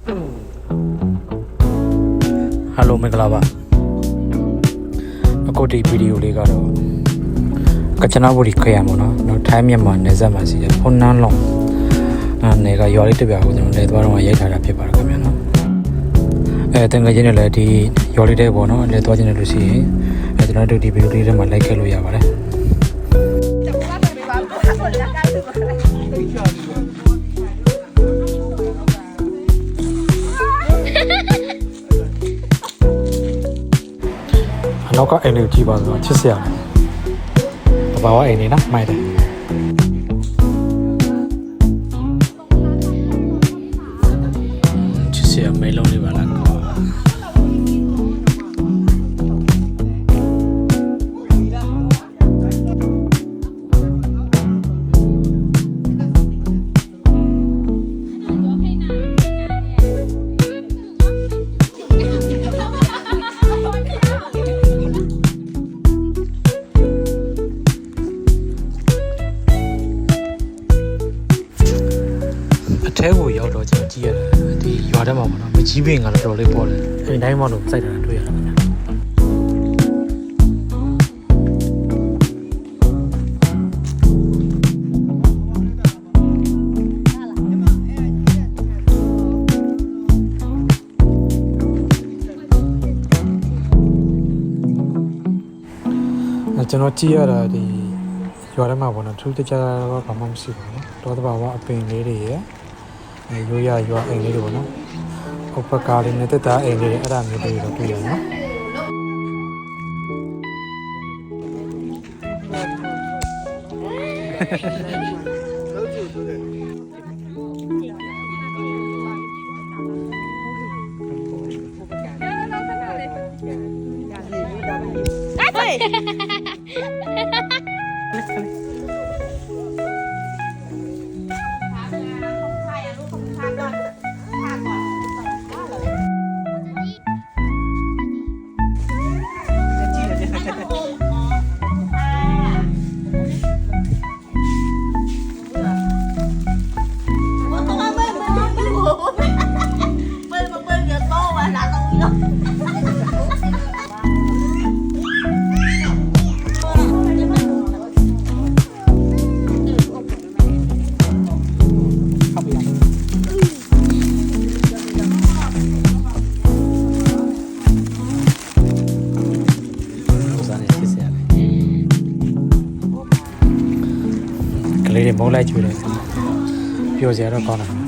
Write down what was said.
Hello မင်္ဂလာပါအခုဒီဗီဒီယိုလေးကတော့ကချနာဘူရီခရမ်းပေါ့နော်ထိုင်းမြန်မာနယ်စပ်မှာရှိတဲ့ဖုန်နန်းလုံးနယ်ကရွာလေးတစ်ပြားကိုကျွန်တော်လဲသွားတော့ရိုက်ထားတာဖြစ်ပါတယ်ခင်ဗျာနော်တန်ငယ်ချင်းတွေလည်းဒီရွာလေးတဲ့ပေါ့နော်လဲသွားခြင်းလို့ရှိရင်ကျွန်တော်တို့ဒီဗီဒီယိုလေးထဲမှာလိုက်ခဲ့လို့ရပါတယ်နောက်ကအိမ်လေးကိုကြည့်ပါဆိုတော့ချစ်စရာတဘာဝအိမ်လေးနော်မိုက်တယ်ချစ်စရာမဲလုံးလေးပါလားကွာထဲကိုရောက်တော့ကျွန်တော်ကြည့်ရတယ်ဒီရွာထဲမှာပေါ့နော်မကြီးပင်ကတော့တော်တော်လေးပေါ်တယ်အိမ်တိုင်းမှာတော့စိုက်တာတွေ့ရတယ်ခင်ဗျာကျွန်တော်ကြည့်ရတာဒီရွာထဲမှာပေါ့နော်ထူးခြားတော့ဘာမှမရှိပါဘူးတော့တဘာဝအပင်လေးတွေရယ်ရိုးရရွာအိမ်လေးတွေပေါ့နော်ဥပကားလေးနဲ့တက်တာအိမ်လေးတွေအဲ့ဒါမျိုးတွေတော့တွေ့ရနော်လေးတွေမုန်းလိုက်ကျွေးတယ်ပြောစရာတော့ကောင်းတယ်